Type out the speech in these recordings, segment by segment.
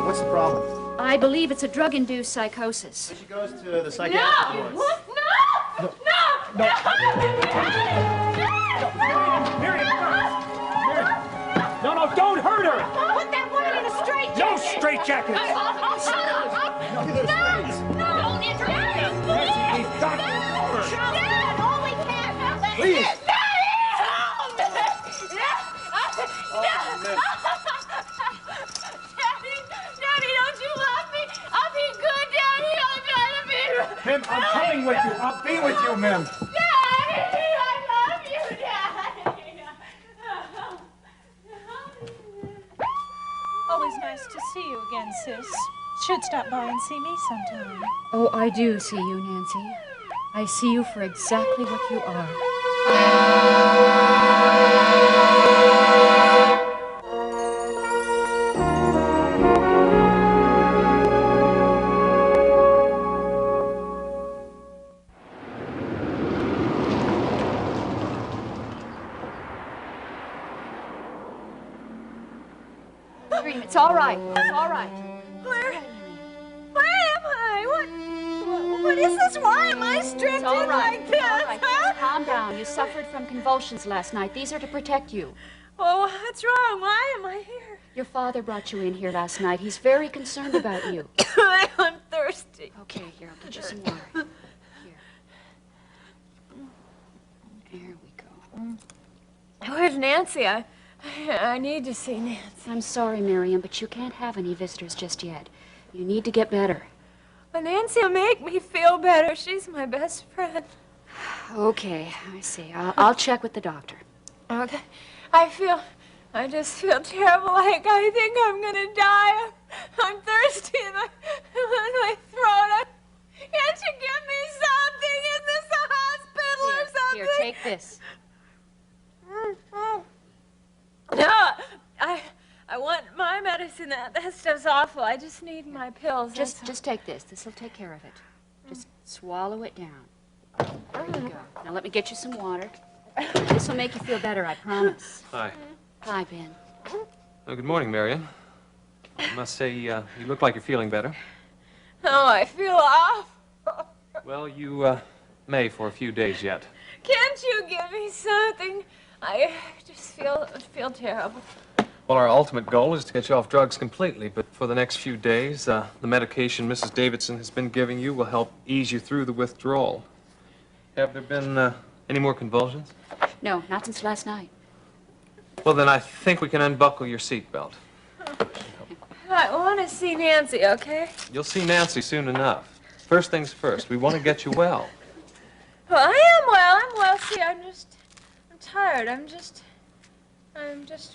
What's the problem? I believe it's a drug-induced psychosis. She goes to the psychiatric No! wards. No! No! No, don't hurt her! Put that woman in a straitjacket! No straitjackets! Shut up! No! Don't interrupt me! Nancy, we've got her! Dad, all we can! Please! Daddy, don't you love me? I'll be good, Daddy. I'll try to be... Mim, I'm coming with you. I'll be with you, Mim. Daddy, I love you, Daddy. Always nice to see you again, sis. Should stop by and see me sometime. Oh, I do see you, Nancy. I see you for exactly what you are. Miriam, it's all right. It's all right. Where am I? What is this? Why am I stripped It's all in right. like this? It's all right. Huh? Calm down. You suffered from convulsions last night. These are to protect you. Oh, what's wrong? Why am I here? Your father brought you in here last night. He's very concerned about you. I'm thirsty. Okay, here, I'll get you some water. Here. There we go. Where's Nancy? I need to see Nancy. I'm sorry, Miriam, but you can't have any visitors just yet. You need to get better. Well, Nancy will make me feel better. She's my best friend. Okay, I see. I'll check with the doctor. Okay. I just feel terrible. Like I think I'm gonna die. I'm thirsty in my throat. Can't you give me something? Is this a hospital or something? Here, take this. No, I want my medicine. That stuff's awful. I just need my pills. Just take this. This'll take care of it. Just swallow it down. There you go. Now let me get you some water. This will make you feel better, I promise. Hi. Hi, Ben. Well, good morning, Marion. I must say, you look like you're feeling better. Oh, I feel awful. Well, you may for a few days yet. Can't you give me something? I just feel terrible. Well, our ultimate goal is to get you off drugs completely, but for the next few days, the medication Mrs. Davidson has been giving you will help ease you through the withdrawal. Have there been any more convulsions? No, not since last night. Well, then I think we can unbuckle your seatbelt. I want to see Nancy, okay? You'll see Nancy soon enough. First things first, we want to get you well. Well, I'm well. See, I'm tired. I'm just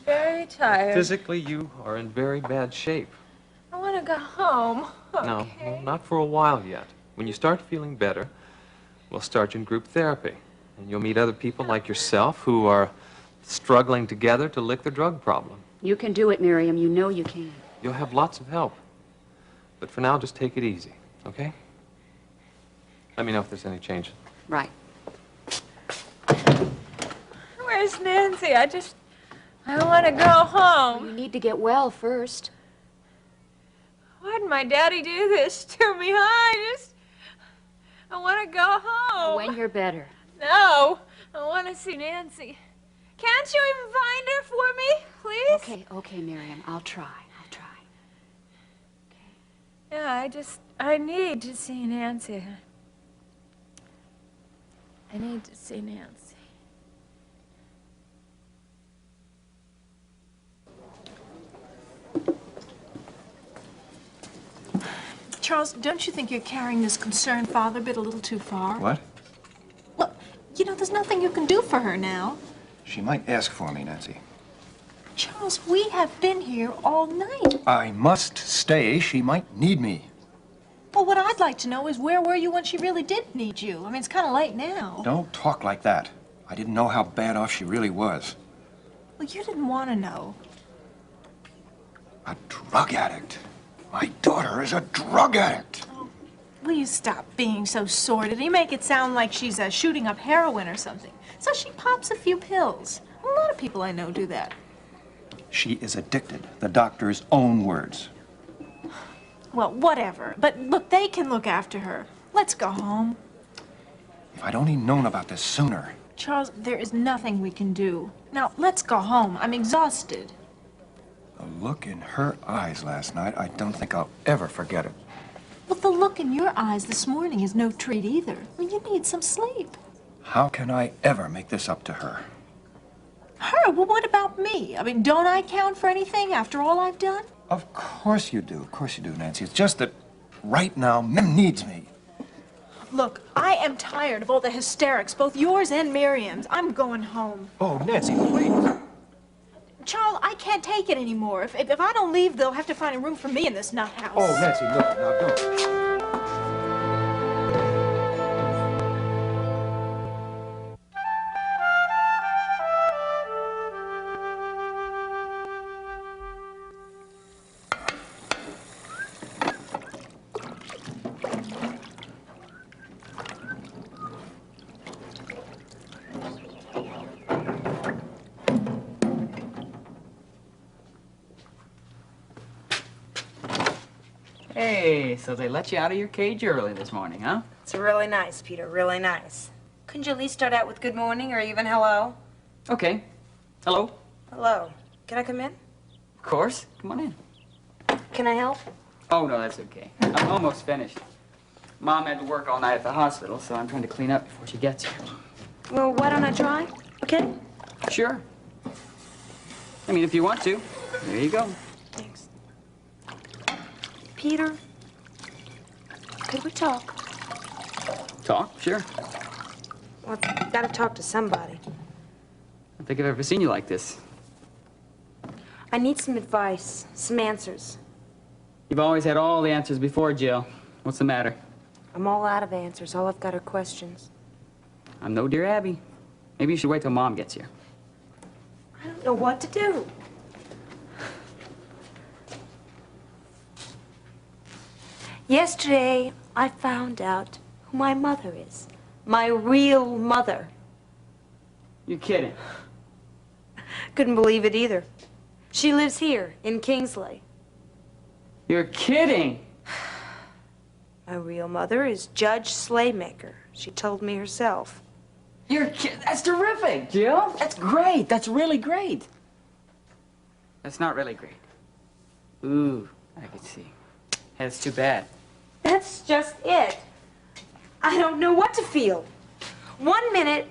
very tired. Physically, you are in very bad shape. I want to go home. No, Okay. well, not for a while yet. When you start feeling better, we'll start you in group therapy. And you'll meet other people like yourself who are struggling together to lick their drug problem. You can do it, Miriam. You know you can. You'll have lots of help. But for now, just take it easy, okay? Let me know if there's any changes. Right. Where's Nancy? I want to go home. You need to get well first. Why did my daddy do this to me? I want to go home. When you're better. No, I want to see Nancy. Can't you even find her for me, please? Okay, Miriam. I'll try. Yeah, I need to see Nancy. I need to see Nancy. Charles, don't you think you're carrying this concerned father bit a little too far? What? Look, you know, there's nothing you can do for her now. She might ask for me, Nancy. Charles, we have been here all night. I must stay. She might need me. Well, what I'd like to know is where were you when she really did need you? I mean, it's kind of late now. Don't talk like that. I didn't know how bad off she really was. Well, you didn't want to know. A drug addict. My daughter is a drug addict. Will you stop being so sordid? You make it sound like she's shooting up heroin or something. So she pops a few pills. A lot of people I know do that. She is addicted. The doctor's own words. Well, whatever. But look, they can look after her. Let's go home. If I'd only known about this sooner. Charles, there is nothing we can do. Now, let's go home. I'm exhausted. The look in her eyes last night, I don't think I'll ever forget it. Well, the look in your eyes this morning is no treat either. I mean, you need some sleep. How can I ever make this up to her? Her? Well, what about me? I mean, don't I count for anything after all I've done? Of course you do. Of course you do, Nancy. It's just that right now, Mim needs me. Look, I am tired of all the hysterics, both yours and Miriam's. I'm going home. Oh, Nancy, please. Charles, I can't take it anymore. If I don't leave, they'll have to find a room for me in this nut house. Oh, Nancy, look, now don't. Hey, so they let you out of your cage early this morning, huh? It's really nice, Peter, really nice. Couldn't you at least start out with good morning or even hello? Okay. Hello. Hello. Can I come in? Of course. Come on in. Can I help? Oh, no, that's okay. I'm almost finished. Mom had to work all night at the hospital, so I'm trying to clean up before she gets here. Well, why don't I try? Okay? Sure. I mean, if you want to. There you go. Thanks. Peter, could we talk? Talk? Sure. Well, I've got to talk to somebody. I don't think I've ever seen you like this. I need some advice, some answers. You've always had all the answers before, Jill. What's the matter? I'm all out of answers. All I've got are questions. I'm no dear Abby. Maybe you should wait till Mom gets here. I don't know what to do. Yesterday, I found out who my mother is. My real mother. You're kidding. Couldn't believe it either. She lives here in Kingsley. You're kidding. My real mother is Judge Slaymaker. She told me herself. You're kidding. That's terrific, Jill. That's great. That's really great. That's not really great. Ooh, I could see. That's too bad. That's just it. I don't know what to feel. 1 minute,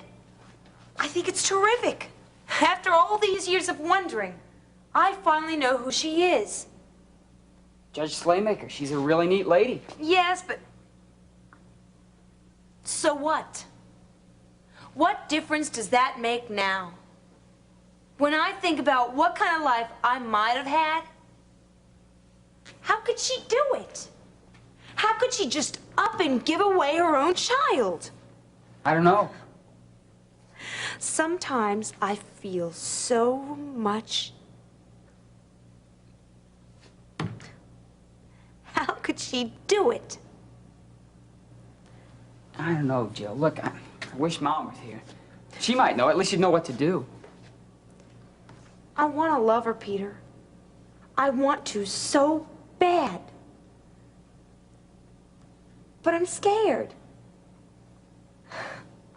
I think it's terrific. After all these years of wondering, I finally know who she is. Judge Slaymaker, she's a really neat lady. Yes, but so what? What difference does that make now? When I think about what kind of life I might have had, how could she do it? How could she just up and give away her own child? I don't know. Sometimes I feel so much. How could she do it? I don't know, Jill. Look, I wish Mom was here. She might know. At least she'd know what to do. I want to love her, Peter. I want to so bad. But I'm scared.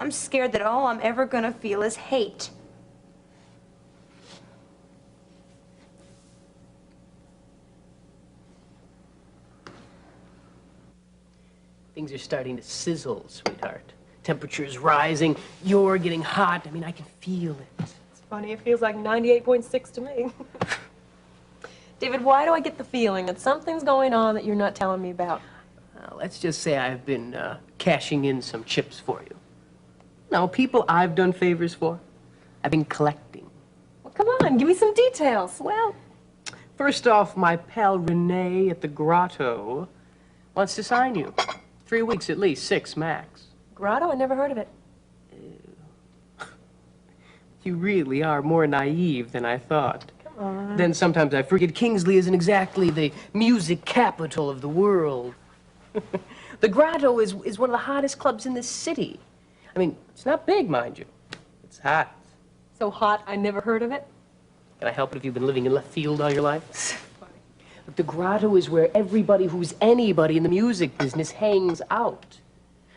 I'm scared that all I'm ever going to feel is hate. Things are starting to sizzle, sweetheart. Temperature's rising. You're getting hot. I mean, I can feel it. It's funny, it feels like 98.6 to me. David, why do I get the feeling that something's going on that you're not telling me about? let's just say I've been cashing in some chips for you. No, people I've done favors for, I've been collecting. Well, come on, give me some details. Well, first off, my pal Renee at the Grotto wants to sign you. 3 weeks at least, 6 max. Grotto? I never heard of it. You really are more naive than I thought. Come on. Then sometimes I forget Kingsley isn't exactly the music capital of the world. The Grotto is one of the hottest clubs in the city. I mean, it's not big, mind you. It's hot. So hot, I never heard of it. Can I help it if you've been living in left field all your life? But the Grotto is where everybody who's anybody in the music business hangs out.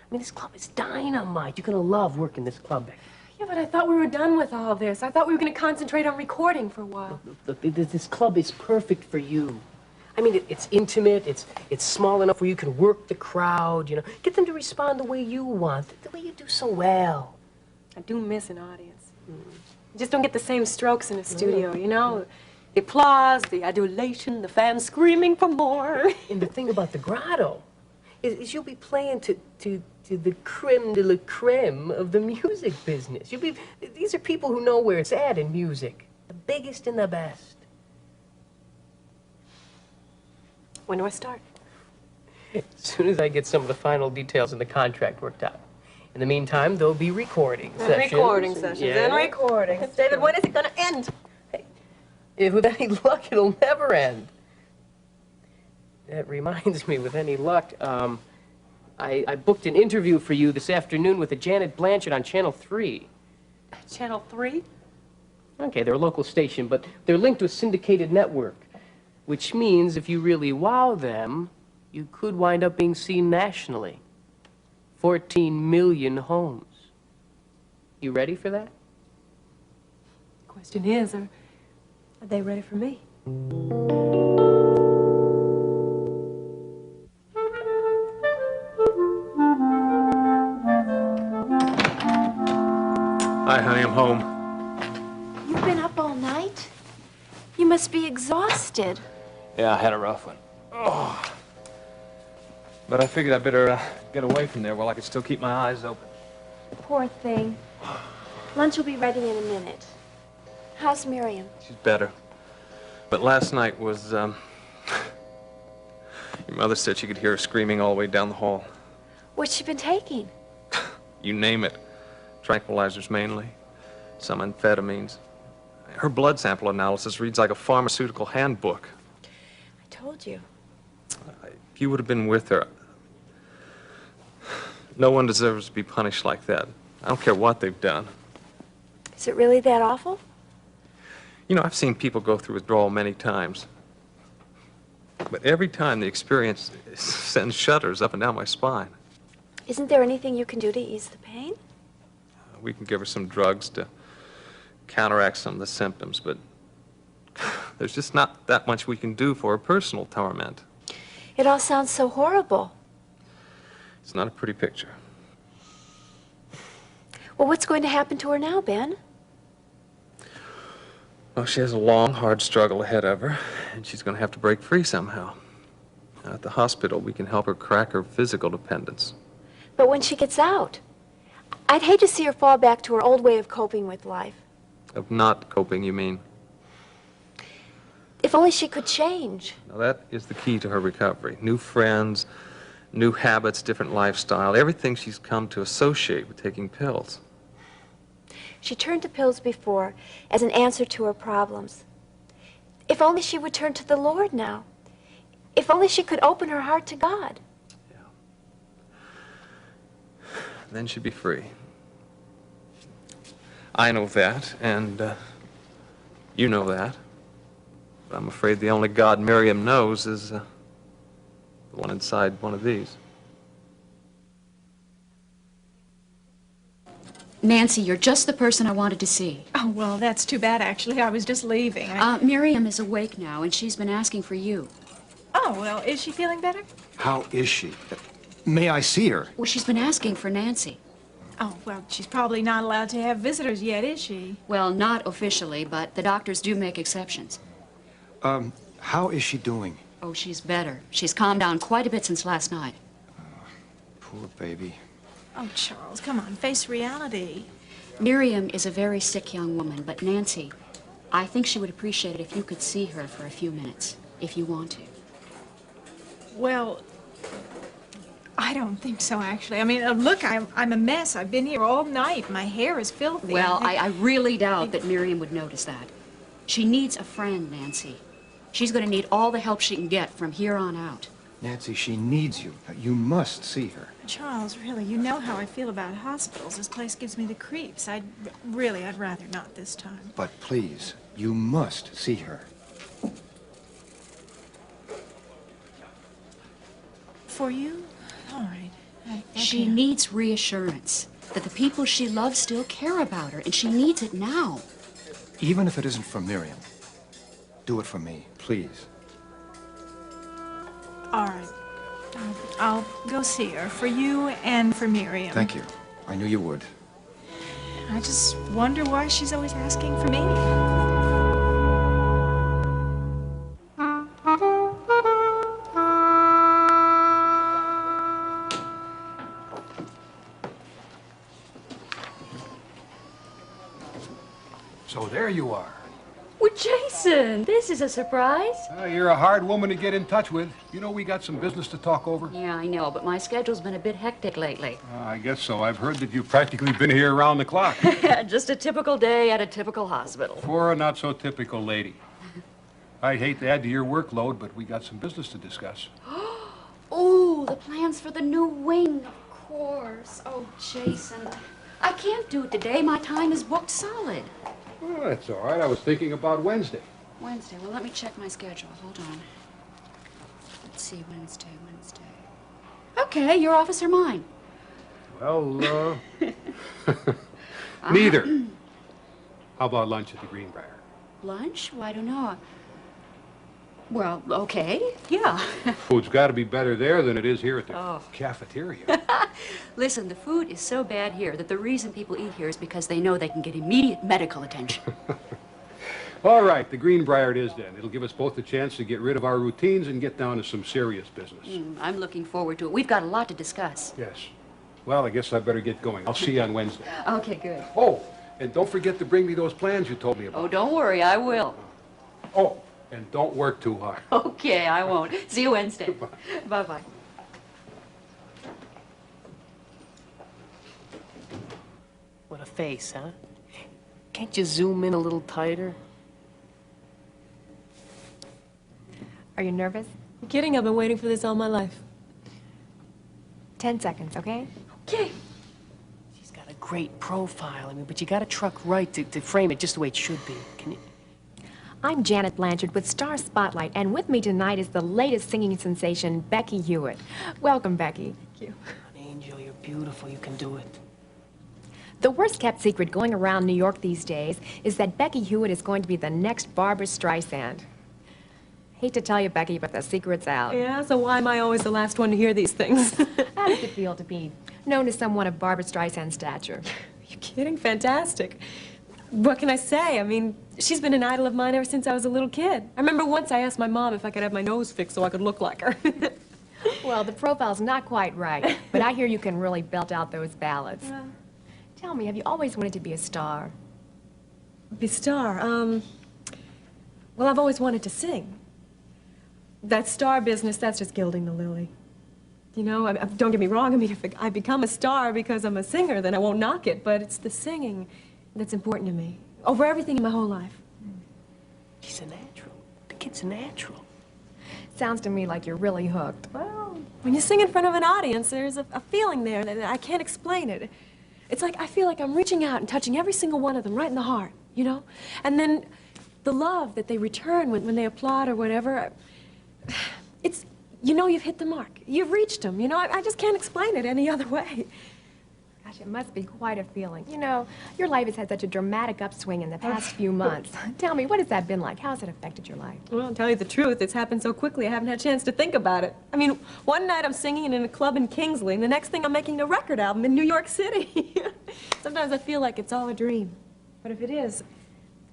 I mean, this club is dynamite. You're gonna love working this club, Becky. Yeah, but I thought we were done with all this. I thought we were going to concentrate on recording for a while. Look, this club is perfect for you. I mean, it's intimate, it's small enough where you can work the crowd, you know. Get them to respond the way you want, the way you do so well. I do miss an audience. You just don't get the same strokes in a studio, you know? The applause, the adulation, the fans screaming for more. And the thing about the Grotto is you'll be playing to the creme de la creme of the music business. These are people who know where it's at in music. The biggest and the best. When do I start? As soon as I get some of the final details in the contract worked out. In the meantime, there'll be recording sessions. Recording sessions and recordings. David, when is it going to end? Hey, with any luck, it'll never end. That reminds me, with any luck, I booked an interview for you this afternoon with a Janet Blanchard on Channel 3. Channel 3? Okay, they're a local station, but they're linked to a syndicated network, which means if you really wow them, you could wind up being seen nationally. 14 million homes. You ready for that? Question is, are they ready for me? Hi, honey, I'm home. You've been up all night? You must be exhausted. Yeah, I had a rough one. Oh. But I figured I'd better get away from there while I could still keep my eyes open. Poor thing. Lunch will be ready in a minute. How's Miriam? She's better. But last night was, your mother said she could hear her screaming all the way down the hall. What's she been taking? You name it. Tranquilizers mainly. Some amphetamines. Her blood sample analysis reads like a pharmaceutical handbook. I told you. If you would have been with her, no one deserves to be punished like that. I don't care what they've done. Is it really that awful? You know, I've seen people go through withdrawal many times. But every time the experience sends shudders up and down my spine. Isn't there anything you can do to ease the pain? We can give her some drugs to counteract some of the symptoms, but there's just not that much we can do for her personal torment. It all sounds so horrible. It's not a pretty picture. Well, what's going to happen to her now, Ben? Well, she has a long, hard struggle ahead of her, and she's going to have to break free somehow. Now, at the hospital, we can help her crack her physical dependence. But when she gets out, I'd hate to see her fall back to her old way of coping with life. Of not coping, you mean? If only she could change. Now, that is the key to her recovery. New friends, new habits, different lifestyle, everything she's come to associate with taking pills. She turned to pills before as an answer to her problems. If only she would turn to the Lord now. If only she could open her heart to God. Then she'd be free. I know that, and you know that. But I'm afraid the only God Miriam knows is the one inside one of these. Nancy, you're just the person I wanted to see. Oh, well, that's too bad, actually. I was just leaving. Miriam is awake now, and she's been asking for you. Oh, well, is she feeling better? How is she? May I see her? Well, she's been asking for Nancy. Oh, well, she's probably not allowed to have visitors yet, is she? Well, not officially, but the doctors do make exceptions. How is she doing? Oh, she's better. She's calmed down quite a bit since last night. Poor baby. Oh, Charles, come on, face reality. Miriam is a very sick young woman, but Nancy, I think she would appreciate it if you could see her for a few minutes, if you want to. Well, I don't think so, actually. I mean, look, I'm a mess. I've been here all night. My hair is filthy. Well, I really doubt that Miriam would notice that. She needs a friend, Nancy. She's going to need all the help she can get from here on out. Nancy, she needs you. You must see her. Charles, really, you know how I feel about hospitals. This place gives me the creeps. I'd rather not this time. But please, you must see her. For you? All right. She needs reassurance that the people she loves still care about her, and she needs it now. Even if it isn't for Miriam, do it for me, please. All right. I'll go see her, for you and for Miriam. Thank you. I knew you would. I just wonder why she's always asking for me. So there you are. Well, Jason, this is a surprise. You're a hard woman to get in touch with. You know, we got some business to talk over. Yeah, I know, but my schedule's been a bit hectic lately. I guess so. I've heard that you've practically been here around the clock. Just a typical day at a typical hospital. For a not-so-typical lady. I'd hate to add to your workload, but we got some business to discuss. Oh, the plans for the new wing, of course. Oh, Jason, I can't do it today. My time is booked solid. Well, that's all right. I was thinking about Wednesday. Wednesday. Well, let me check my schedule. Hold on. Let's see, Wednesday. Okay, your office or mine? Well, neither. How about lunch at the Greenbrier? Lunch? Well, I don't know. Well, okay. Yeah. Food's got to be better there than it is here at the Oh. cafeteria. Listen, the food is so bad here that the reason people eat here is because they know they can get immediate medical attention. All right, the Greenbrier it is then. It'll give us both a chance to get rid of our routines and get down to some serious business. I'm looking forward to it. We've got a lot to discuss. Yes. Well, I guess I better get going. I'll see you on Wednesday. Okay, good. Oh, and don't forget to bring me those plans you told me about. Oh, don't worry, I will. Oh, and don't work too hard. Okay, I won't. See you Wednesday. Bye-bye. What a face, huh? Can't you zoom in a little tighter? Are you nervous? I'm kidding. I've been waiting for this all my life. 10 seconds, okay? Okay. She's got a great profile, but you got to truck right to frame it just the way it should be. Can you? I'm Janet Blanchard with Star Spotlight, and with me tonight is the latest singing sensation, Becky Hewitt. Welcome, Becky. Thank you. Angel, you're beautiful. You can do it. The worst-kept secret going around New York these days is that Becky Hewitt is going to be the next Barbra Streisand. Hate to tell you, Becky, but the secret's out. Yeah, so why am I always the last one to hear these things? How does it feel to be known as someone of Barbra Streisand's stature? Are you kidding? Fantastic. What can I say? I mean, she's been an idol of mine ever since I was a little kid. I remember once I asked my mom if I could have my nose fixed so I could look like her. Well, the profile's not quite right, but I hear you can really belt out those ballads. Tell me, have you always wanted to be a star? Be a star? Well, I've always wanted to sing. That star business, that's just gilding the lily. You know, don't get me wrong, I mean, if I become a star because I'm a singer, then I won't knock it, but it's the singing that's important to me. Over everything in my whole life. She's a natural. The kid's a natural. Sounds to me like you're really hooked. Well, when you sing in front of an audience, there's a feeling there that I can't explain it. It's like I feel like I'm reaching out and touching every single one of them right in the heart, you know? And then the love that they return when they applaud or whatever, it's, you know you've hit the mark. You've reached them, you know? I just can't explain it any other way. Gosh, it must be quite a feeling. You know, your life has had such a dramatic upswing in the past few months. Tell me, what has that been like? How has it affected your life? Well, to tell you the truth, it's happened so quickly I haven't had a chance to think about it. I mean, one night I'm singing in a club in Kingsley, and the next thing I'm making a record album in New York City. Sometimes I feel like it's all a dream. But if it is,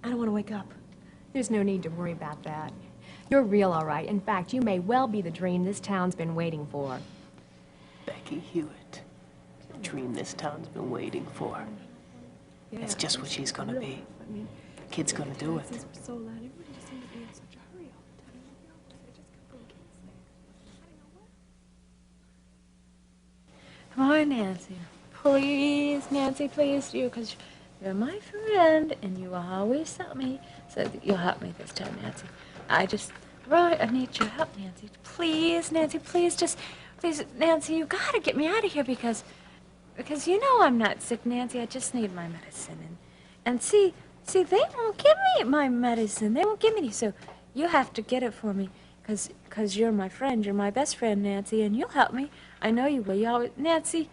I don't want to wake up. There's no need to worry about that. You're real, all right. In fact, you may well be the dream this town's been waiting for. Becky. Becky Hewitt. The dream this town's been waiting for. It's just what she's gonna be. Kid's gonna do it. Come on, Nancy. Please, Nancy, please do, because you're my friend, and you will always help me, so that you'll help me this time, Nancy. I need your help, Nancy. Please, Nancy, please, please, Nancy, you gotta get me out of here, because you know I'm not sick, Nancy. I just need my medicine, and see, they won't give me my medicine. They won't give me any, so you have to get it for me, because you're my friend. You're my best friend, Nancy, and you'll help me. I know you will. You always, Nancy,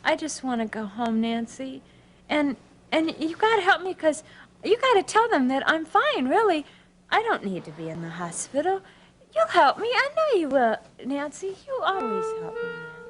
I just want to go home, Nancy. And you got to help me, because you got to tell them that I'm fine, really. I don't need to be in the hospital. You'll help me. I know you will, Nancy. You always help me, Nancy.